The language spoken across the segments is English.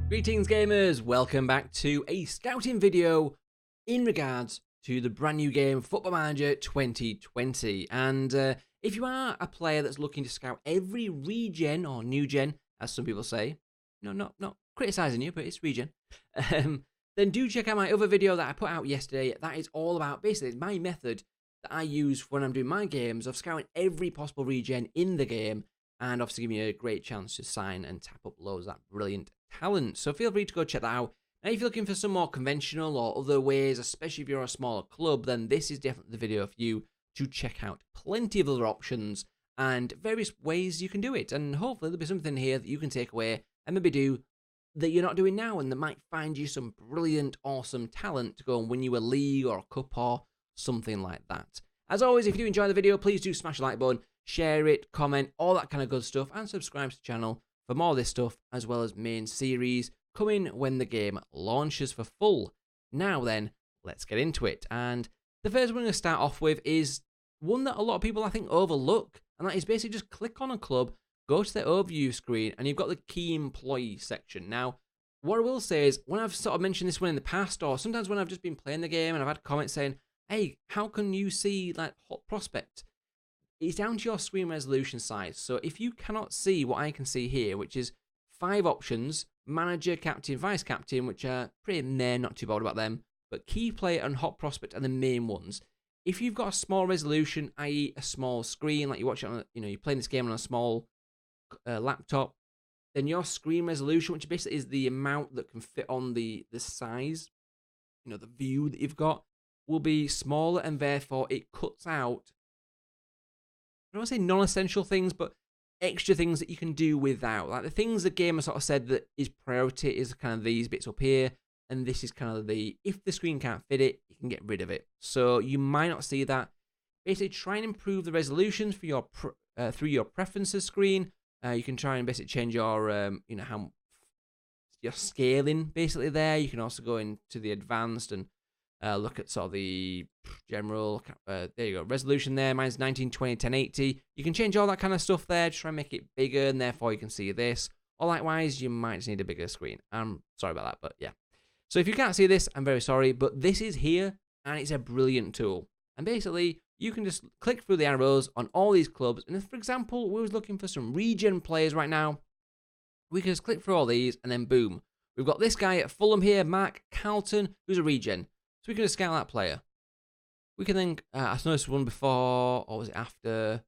Greetings gamers, welcome back to a scouting video in regards to the brand new game Football Manager 2020. And if you are a player that's looking to scout every regen or new gen, as some people say, no, not criticising you, but it's regen, then do check out my other video that I put out yesterday. That is all about, basically, it's my method that I use when I'm doing my games of scouting every possible regen in the game, and obviously give me a great chance to sign and tap up loads of that brilliant talent. So feel free to go check that out. And if you're looking for some more conventional or other ways, especially if you're a smaller club, then this is definitely the video for you to check out. Plenty of other options and various ways you can do it. And hopefully there'll be something here that you can take away and maybe do that you're not doing now, and that might find you some brilliant, awesome talent to go and win you a league or a cup or something like that. As always, if you do enjoy the video, please do smash the like button, share it, comment, all that kind of good stuff, and subscribe to the channel for more of this stuff, as well as main series coming when the game launches for full. Now then, let's get into it. And the first one we're going to start off with is one that a lot of people, I think, overlook, and that is basically just click on a club, go to the overview screen, and you've got the key employee section. Now, what I will say is, when I've sort of mentioned this one in the past, or sometimes when I've just been playing the game and I've had comments saying, hey, how can you see like hot prospect? It's down to your screen resolution size. So if you cannot see what I can see here, which is 5 options, manager, captain, vice captain, which are pretty meh, not too bothered about them, but key player and hot prospect are the main ones. If you've got a small resolution, i.e. a small screen, like you watch it on, you're playing this game on a small laptop, then your screen resolution, which basically is the amount that can fit on the size, the view that you've got, will be smaller, and therefore it cuts out, I don't want to say non-essential things, but extra things that you can do without. Like the things the game has sort of said that is priority is kind of these bits up here, and this is kind of if the screen can't fit it, you can get rid of it. So you might not see that. Basically, try and improve the resolutions for your through your preferences screen. You can try and basically change your how your scaling basically there. You can also go into the advanced and look at sort of the general, there you go, resolution there, mine's 1920, 1080. You can change all that kind of stuff there, try and make it bigger, and therefore you can see this. Or likewise, you might just need a bigger screen. I'm sorry about that, but yeah. So if you can't see this, I'm very sorry, but this is here, and it's a brilliant tool. And basically, you can just click through the arrows on all these clubs, and if, for example, we was looking for some regen players right now, we can just click through all these, and then boom. We've got this guy at Fulham here, Mark Carlton, who's a regen. So we can just scout that player. We can then, I noticed one before, or was it after?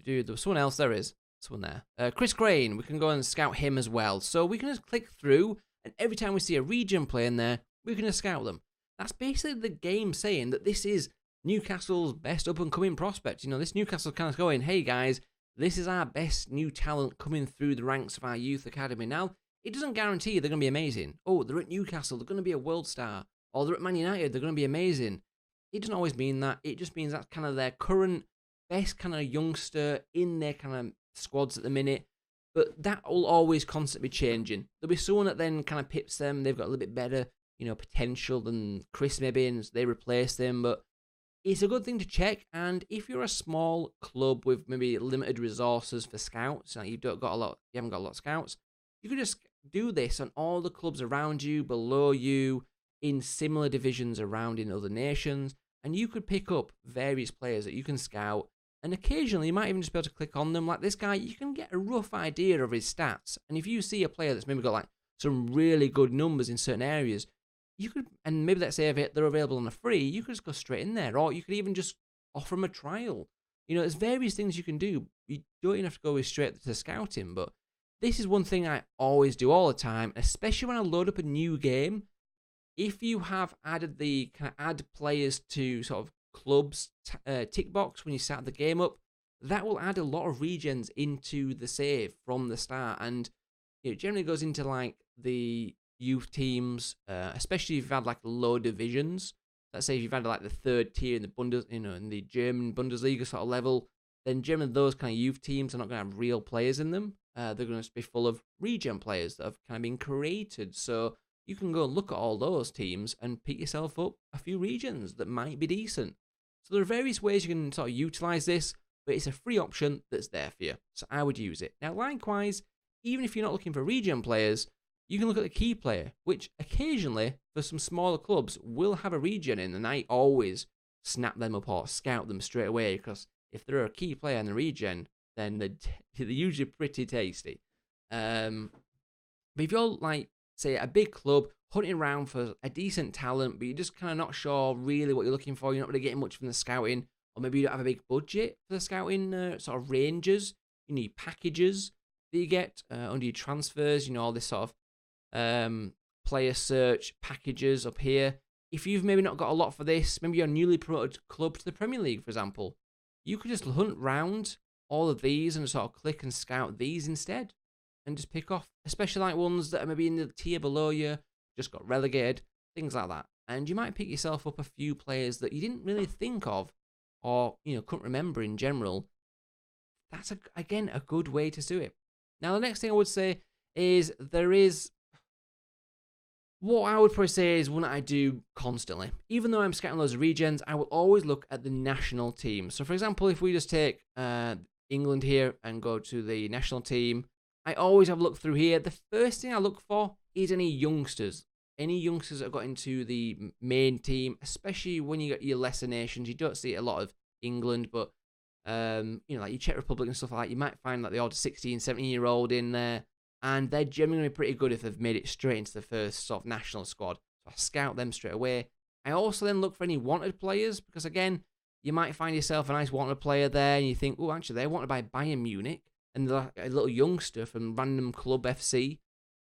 There was someone else, there is. Someone there. Chris Crane, we can go and scout him as well. So we can just click through, and every time we see a regen player in there, we can just scout them. That's basically the game saying that this is Newcastle's best up-and-coming prospect. This Newcastle kind of going, hey guys, this is our best new talent coming through the ranks of our youth academy. Now, it doesn't guarantee they're going to be amazing. Oh, they're at Newcastle, they're going to be a world star. Or they're at Man United, they're going to be amazing. It doesn't always mean that. It just means that's kind of their current best kind of youngster in their kind of squads at the minute. But that will always constantly be changing. There'll be someone that then kind of pips them. They've got a little bit better, potential than Chris maybe, and they replace them. But it's a good thing to check. And if you're a small club with maybe limited resources for scouts, like you haven't got a lot of scouts, you can just do this on all the clubs around you, below you, in similar divisions around in other nations, and you could pick up various players that you can scout, and occasionally you might even just be able to click on them. Like this guy, you can get a rough idea of his stats, and if you see a player that's maybe got like some really good numbers in certain areas, you could, and maybe let's say if they're available on a free, you could just go straight in there, or you could even just offer them a trial. There's various things you can do. You don't even have to go straight to scouting, but this is one thing I always do all the time, especially when I load up a new game. If you have added the kind of add players to sort of clubs tick box when you start the game up, that will add a lot of regens into the save from the start, and it generally goes into like the youth teams, especially if you've had like low divisions. Let's say if you've had like the third tier in the in the German Bundesliga sort of level, then generally those kind of youth teams are not going to have real players in them. They're going to be full of regen players that have kind of been created. So you can go and look at all those teams and pick yourself up a few regens that might be decent. So there are various ways you can sort of utilize this, but it's a free option that's there for you. So I would use it. Now, likewise, even if you're not looking for regen players, You can look at the key player, which occasionally, for some smaller clubs, will have a regen in, and I always snap them up or scout them straight away, because if they're a key player in the regen, then they're usually pretty tasty. But if you're like, say, a big club hunting around for a decent talent, but you're just kind of not sure really what you're looking for, you're not really getting much from the scouting, or maybe you don't have a big budget for the scouting sort of ranges, you need packages that you get under your transfers, all this sort of player search packages up here. If you've maybe not got a lot for this, maybe you're a newly promoted club to the Premier League, for example, you could just hunt round all of these and sort of click and scout these instead, and just pick off, especially like ones that are maybe in the tier below you, just got relegated, things like that. And you might pick yourself up a few players that you didn't really think of, or couldn't remember in general. That's again a good way to do it. Now the next thing I would say is what I would probably say is one that I do constantly. Even though I'm scouting loads of regens, I will always look at the national team. So for example, if we just take England here and go to the national team, I always have a look through here. The first thing I look for is any youngsters. Any youngsters that have got into the main team, especially when you get your lesser nations. You don't see a lot of England, but like your Czech Republic and stuff like that, you might find like the odd 16, 17-year-old in there, and they're generally pretty good if they've made it straight into the first sort of national squad. So I scout them straight away. I also then look for any wanted players, because again, you might find yourself a nice wanted player there, and you think, oh, actually, they're wanted by Bayern Munich, and they're like a little youngster from random club FC.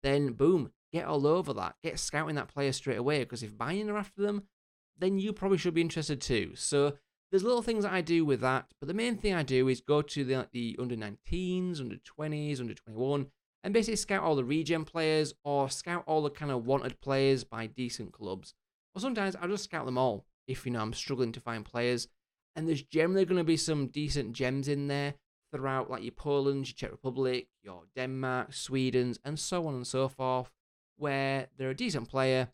Then boom, get all over that. Get scouting that player straight away, because if Bayern are after them, then you probably should be interested too. So there's little things that I do with that, but the main thing I do is go to the under-19s, under-20s, under-21, and basically scout all the regen players, or scout all the kind of wanted players by decent clubs. Or sometimes I'll just scout them all if, I'm struggling to find players. And there's generally going to be some decent gems in there throughout, like your Poland, your Czech Republic, your Denmark, Sweden's, and so on and so forth, where they're a decent player,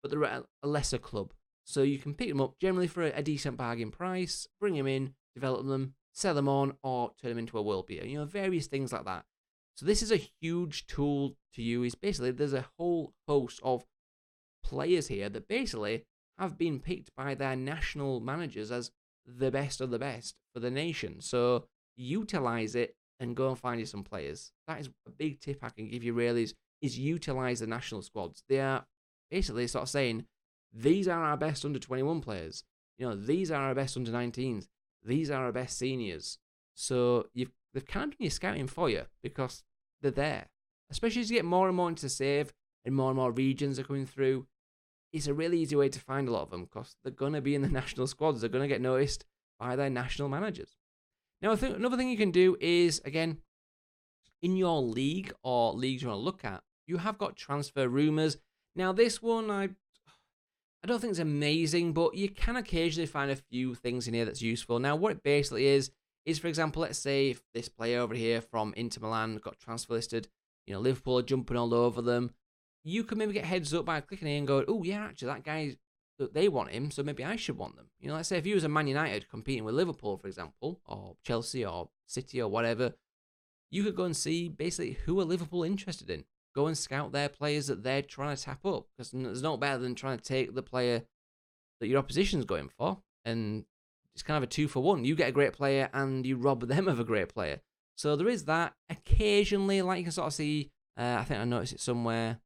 but they're at a lesser club. So you can pick them up generally for a decent bargain price, bring them in, develop them, sell them on, or turn them into a world beater. Various things like that. So this is a huge tool to use. Basically, there's a whole host of players here that basically have been picked by their national managers as the best of the best for the nation. So utilize it and go and find you some players. That is a big tip I can give you really, is utilize the national squads. They are basically sort of saying, these are our best under-21 players. These are our best under-19s. These are our best seniors. So they've kind of done your scouting for you, because they're there. Especially as you get more and more into save and more regions are coming through, it's a really easy way to find a lot of them, because they're going to be in the national squads. They're going to get noticed by their national managers. Now, I think another thing you can do is, again, in your league or leagues you want to look at, you have got transfer rumours. Now, this one, I don't think it's amazing, but you can occasionally find a few things in here that's useful. Now, what it basically is, for example, let's say if this player over here from Inter Milan got transfer listed, Liverpool are jumping all over them, you can maybe get heads up by clicking here and going, oh, yeah, actually, that guy, they want him, so maybe I should want them. Let's say if you was a Man United competing with Liverpool, for example, or Chelsea or City or whatever, you could go and see basically who are Liverpool interested in. Go and scout their players that they're trying to tap up, because there's no better than trying to take the player that your opposition's going for, and it's kind of a 2-for-1. You get a great player and you rob them of a great player. So there is that. Occasionally, like you can sort of see, I think I noticed it somewhere.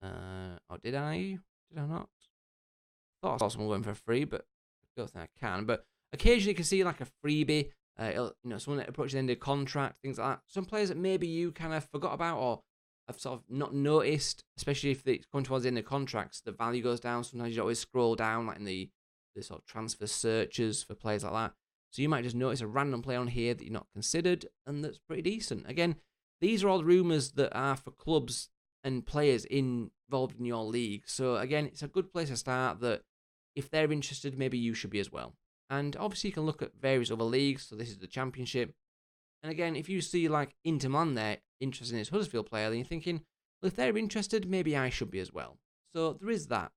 Or did I? Did I not? I thought I saw someone going for free, but I don't think I can. But occasionally you can see like a freebie, someone that approaches the end of the contract, things like that. Some players that maybe you kind of forgot about or have sort of not noticed, especially if it's coming towards the end of contracts, the value goes down. Sometimes you always scroll down like in the sort of transfer searches for players like that. So you might just notice a random player on here that you're not considered, and that's pretty decent. Again, these are all the rumours that are for clubs and players involved in your league. So again, it's a good place to start that if they're interested, maybe you should be as well. And obviously you can look at various other leagues. So this is the Championship. And again, if you see like Inter Milan there interested in this Huddersfield player, then you're thinking, well, if they're interested, maybe I should be as well. So there is that.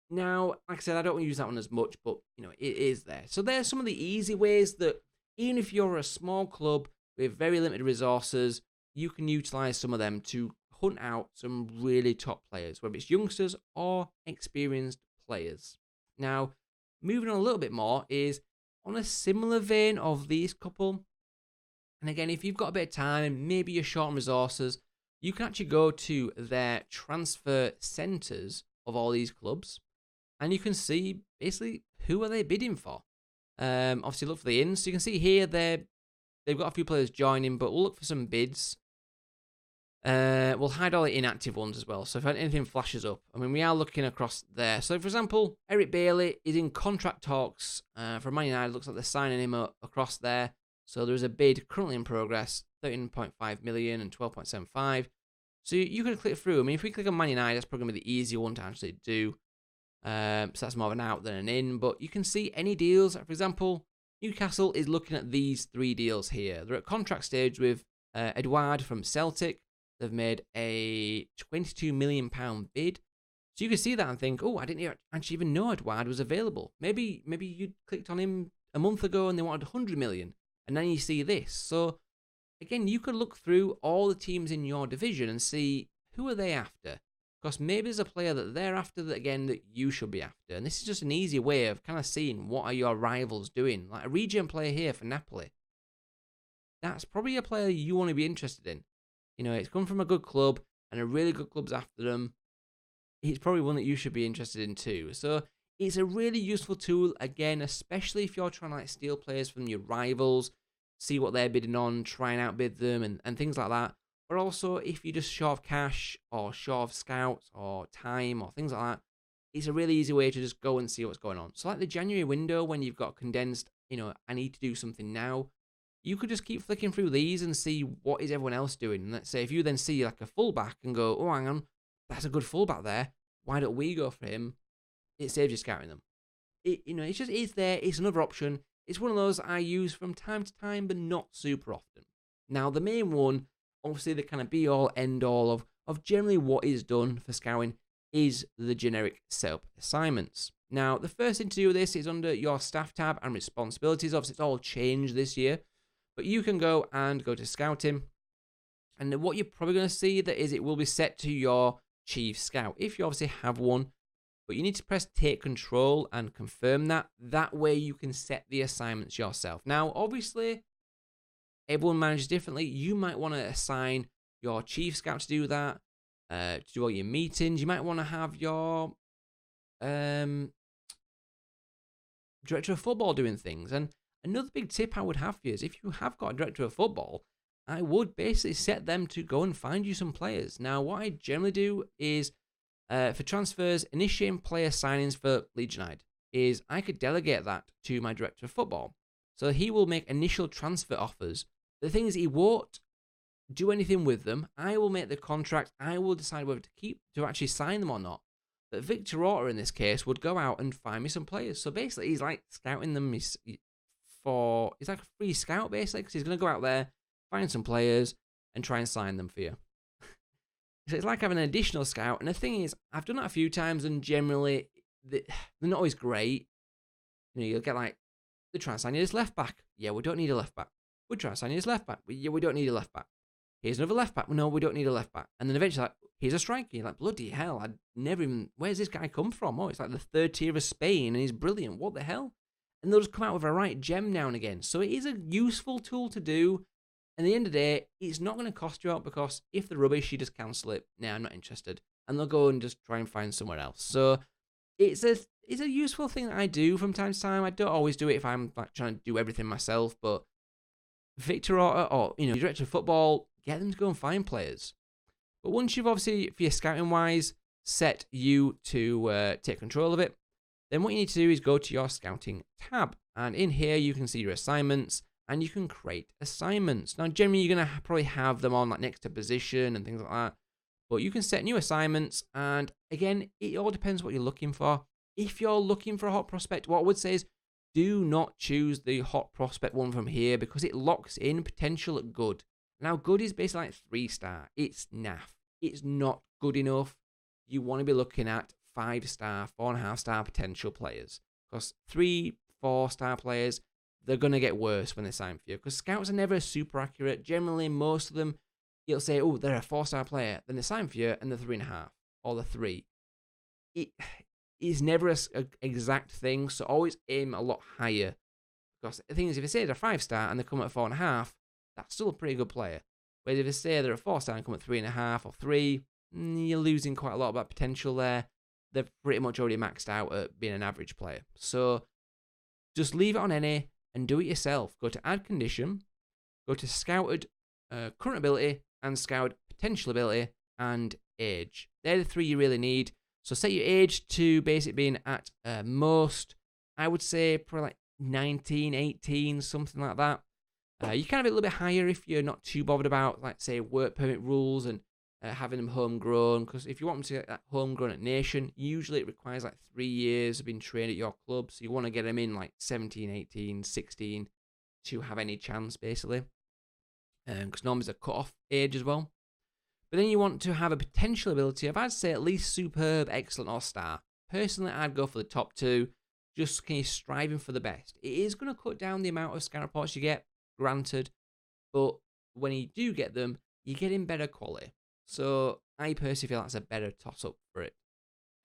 Now, like I said, I don't use that one as much, but it is there. So there's some of the easy ways that even if you're a small club with very limited resources, you can utilize some of them to hunt out some really top players, whether it's youngsters or experienced players. Now, moving on a little bit more is on a similar vein of these couple. And again, if you've got a bit of time, maybe you're short on resources, you can actually go to their transfer centres of all these clubs, and you can see basically who are they bidding for. Obviously, look for the ins. So you can see here they've got a few players joining, but we'll look for some bids. We'll hide all the inactive ones as well. So if anything flashes up, I mean, we are looking across there. So for example, Eric Bailey is in contract talks for Man United. Looks like they're signing him across there. So there is a bid currently in progress, 13.5 million and 12.75. So you can click through. I mean, if we click on Man United, that's probably going to be the easier one to actually do. So that's more of an out than an in. But you can see any deals. For example, Newcastle is looking at these 3 deals here. They're at contract stage with Edouard from Celtic. They've made a £22 million bid. So you can see that and think, oh, I didn't actually even know Edouard was available. Maybe you clicked on him a month ago and they wanted 100 million. And then you see this. So, again, you could look through all the teams in your division and see who are they after. Because maybe there's a player that they're after that, again, that you should be after. And this is just an easy way of kind of seeing what are your rivals doing. Like a regen player here for Napoli. That's probably a player you want to be interested in. You know, it's come from a good club and a really good club's after them. It's probably one that you should be interested in too. So it's a really useful tool, again, especially if you're trying to like steal players from your rivals, see what they're bidding on, try and outbid them and things like that. But also, if you're just short of cash or short of scouts or time or things like that, it's a really easy way to just go and see what's going on. So like the January window when you've got condensed, you know, I need to do something now, you could just keep flicking through these and see what is everyone else doing. And let's say if you then see like a fullback and go, oh, hang on, that's a good fullback there. Why don't we go for him? It saves you scouting them. It's there. It's another option. It's one of those I use from time to time, but not super often. Now, the main one, obviously the kind of be-all, end-all of generally what is done for scouting is the generic setup assignments. Now, the first thing to do with this is under your staff tab and responsibilities. Obviously, it's all changed this year. But you can go to scouting. And what you're probably going to see that is it will be set to your chief scout, if you obviously have one. But you need to press take control and confirm that. That way you can set the assignments yourself. Now, obviously, everyone manages differently. You might want to assign your chief scout to do that, to do all your meetings. You might want to have your director of football doing things. And another big tip I would have for you is if you have got a director of football, I would basically set them to go and find you some players. Now, what I generally do is, for transfers, initiating player signings for Leeds United, is I could delegate that to my director of football. So he will make initial transfer offers. The thing is, he won't do anything with them. I will make the contract. I will decide whether to actually sign them or not. But Victor Orta, in this case, would go out and find me some players. So basically, he's like scouting them he's like a free scout, basically, because he's going to go out there, find some players, and try and sign them for you. So it's like having an additional scout. And the thing is, I've done that a few times, and generally, they're not always great. You know, you'll get like, they're trying to sign you this left back. Yeah, we don't need a left back. We're trying to sign you this left back. Yeah, we don't need a left back. Here's another left back. No, we don't need a left back. And then eventually, like, here's a striker. You're like, bloody hell, I'd never even, where's this guy come from? Oh, it's like the third tier of Spain, and he's brilliant. What the hell? And they'll just come out with a right gem now and again. So it is a useful tool to do. And at the end of the day, it's not going to cost you out, because if they're rubbish, you just cancel it. Nah, I'm not interested. And they'll go and just try and find somewhere else. So it's a useful thing that I do from time to time. I don't always do it if I'm like trying to do everything myself. But Victor Orta or your director of football, get them to go and find players. But once you've obviously, for your scouting wise, set you to take control of it, then what you need to do is go to your scouting tab. And in here, you can see your assignments. And you can create assignments. Now, generally, you're going to probably have them on like next to position and things like that. But you can set new assignments. And again, it all depends what you're looking for. If you're looking for a hot prospect, what I would say is do not choose the hot prospect one from here, because it locks in potential at good. Now, good is basically like 3-star. It's naff. It's not good enough. You want to be looking at 5-star, 4.5-star potential players. Because 3, 4-star players, they're going to get worse when they sign for you, because scouts are never super accurate. Generally, most of them, it'll say, oh, they're a 4-star player. Then they sign for you and they're 3.5 or the 3. It is never an exact thing, so always aim a lot higher. Because the thing is, if they say they're a 5-star and they come at 4.5, that's still a pretty good player. Whereas if they say they're a 4-star and come at 3.5 or 3, you're losing quite a lot of that potential there. They're pretty much already maxed out at being an average player. So just leave it on any and do it yourself. Go to add condition, go to scouted current ability and scouted potential ability and age. They're the 3 you really need. So set your age to basically being at most, I would say probably like 19, 18, something like that. You can have it a little bit higher if you're not too bothered about, like, say, work permit rules and having them homegrown. Because if you want them to get that homegrown at Nation, usually it requires like 3 years of being trained at your club. So you want to get them in like 17, 18, 16 to have any chance, basically. Because normally it's a cut-off age as well. But then you want to have a potential ability of, I'd say, at least superb, excellent, or star. Personally, I'd go for the top 2, just kind of striving for the best. It is going to cut down the amount of scout reports you get, granted, but when you do get them, you get in better quality. So I personally feel that's a better toss-up for it.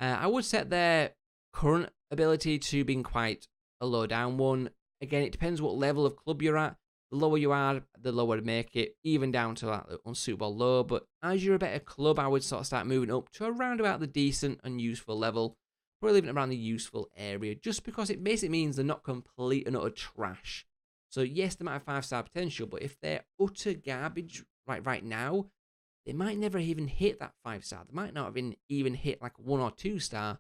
I would set their current ability to being quite a low-down one. Again, it depends what level of club you're at. The lower you are, the lower to make it, even down to like the unsuitable low. But as you're a better club, I would sort of start moving up to around about the decent and useful level. Probably leaving it around the useful area, just because it basically means they're not complete and utter trash. So yes, they might have 5-star potential, but if they're utter garbage right now, they might never even hit that 5-star. They might not have even hit like 1 or 2-star,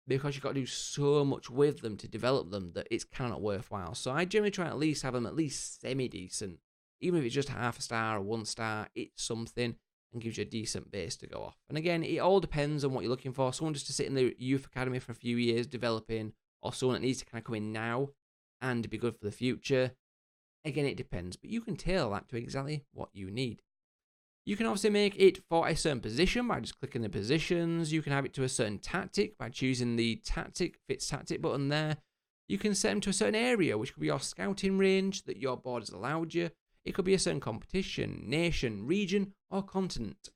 because you've got to do so much with them to develop them that it's kind of worthwhile. So I generally try at least have them at least semi-decent. Even if it's just 0.5 star or 1 star, it's something and gives you a decent base to go off. And again, it all depends on what you're looking for. Someone just to sit in the youth academy for a few years developing, or someone that needs to kind of come in now and be good for the future. Again, it depends, but you can tailor that to exactly what you need. You can obviously make it for a certain position by just clicking the positions. You can have it to a certain tactic by choosing the tactic, fits tactic button there. You can set them to a certain area, which could be your scouting range that your board has allowed you. It could be a certain competition, nation, region, or continent.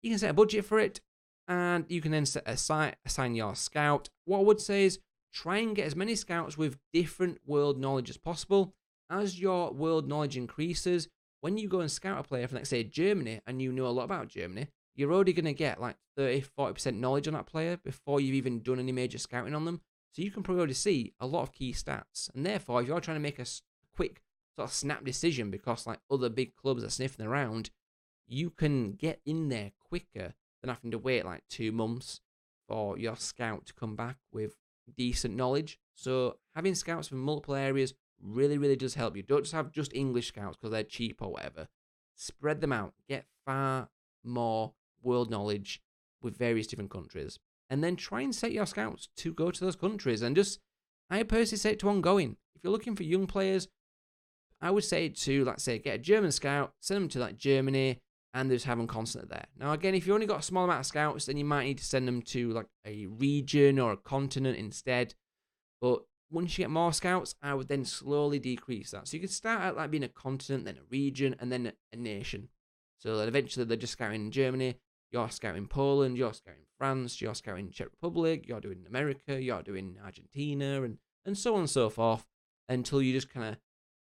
You can set a budget for it, and you can then assign your scout. What I would say is try and get as many scouts with different world knowledge as possible. As your world knowledge increases, when you go and scout a player from, let's say, Germany, and you know a lot about Germany, you're already going to get like 30-40% knowledge on that player before you've even done any major scouting on them. So you can probably already see a lot of key stats. And therefore, if you're trying to make a quick sort of snap decision because like other big clubs are sniffing around, you can get in there quicker than having to wait like 2 months for your scout to come back with decent knowledge. So having scouts from multiple areas really, really does help you. Don't just have just English scouts because they're cheap or whatever. Spread them out. Get far more world knowledge with various different countries. And then try and set your scouts to go to those countries. And just, I personally say it to ongoing. If you're looking for young players, I would say to, let's say, get a German scout, send them to like Germany, and just have them constantly there. Now, again, if you only got a small amount of scouts, then you might need to send them to like a region or a continent instead. But once you get more scouts, I would then slowly decrease that. So you could start out like being a continent, then a region, and then a nation. So that eventually they're just scouting in Germany, you're scouting Poland, you're scouting France, you're scouting Czech Republic, you're doing America, you're doing Argentina, and so on and so forth, until you just kind of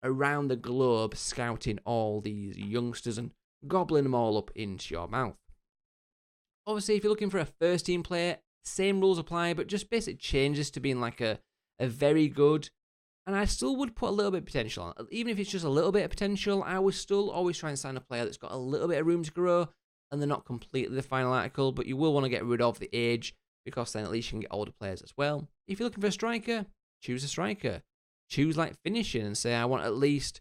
around the globe scouting all these youngsters and gobbling them all up into your mouth. Obviously, if you're looking for a first team player, same rules apply, but just basic changes to being like a very good, and I still would put a little bit of potential on. Even if it's just a little bit of potential, I would still always try and sign a player that's got a little bit of room to grow, and they're not completely the final article, but you will want to get rid of the age, because then at least you can get older players as well. If you're looking for a striker, choose a striker. Choose like finishing and say, I want at least,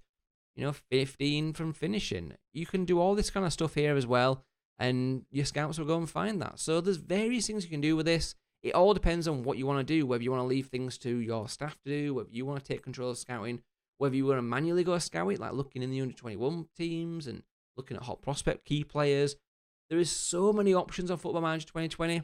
15 from finishing. You can do all this kind of stuff here as well, and your scouts will go and find that. So there's various things you can do with this. It all depends on what you want to do, whether you want to leave things to your staff to do, whether you want to take control of scouting, whether you want to manually go scout it, like looking in the under-21 teams and looking at hot prospect key players. There is so many options on Football Manager 2020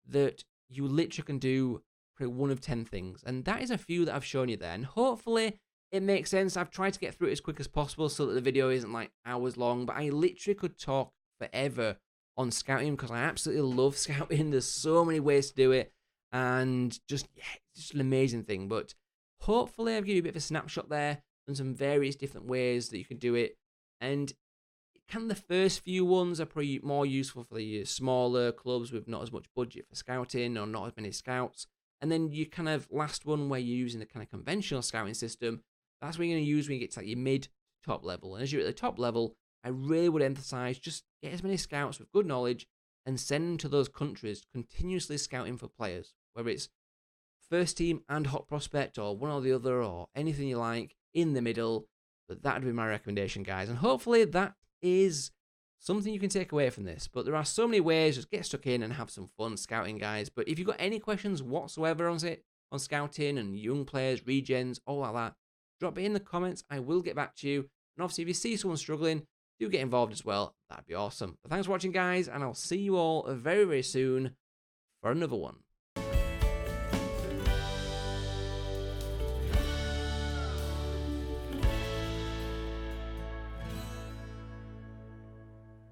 that you literally can do probably one of 10 things. And that is a few that I've shown you there. And hopefully it makes sense. I've tried to get through it as quick as possible so that the video isn't like hours long, but I literally could talk forever on scouting because I absolutely love scouting. There's so many ways to do it, and just, yeah, it's just an amazing thing. But hopefully I've given you a bit of a snapshot there and some various different ways that you can do it. And kind of the first few ones are probably more useful for the smaller clubs with not as much budget for scouting or not as many scouts. And then your kind of last one where you're using the kind of conventional scouting system, that's what you're going to use when you get to like your mid-top level. And as you're at the top level, I really would emphasize just get as many scouts with good knowledge and send them to those countries continuously scouting for players, whether it's first team and hot prospect or one or the other or anything you like in the middle. But that would be my recommendation, guys. And hopefully that is something you can take away from this. But there are so many ways. Just get stuck in and have some fun scouting, guys. But if you've got any questions whatsoever on scouting and young players, regens, all like that, drop it in the comments. I will get back to you. And obviously, if you see someone struggling, do get involved as well. That'd be awesome. But thanks for watching, guys, and I'll see you all very, very soon for another one.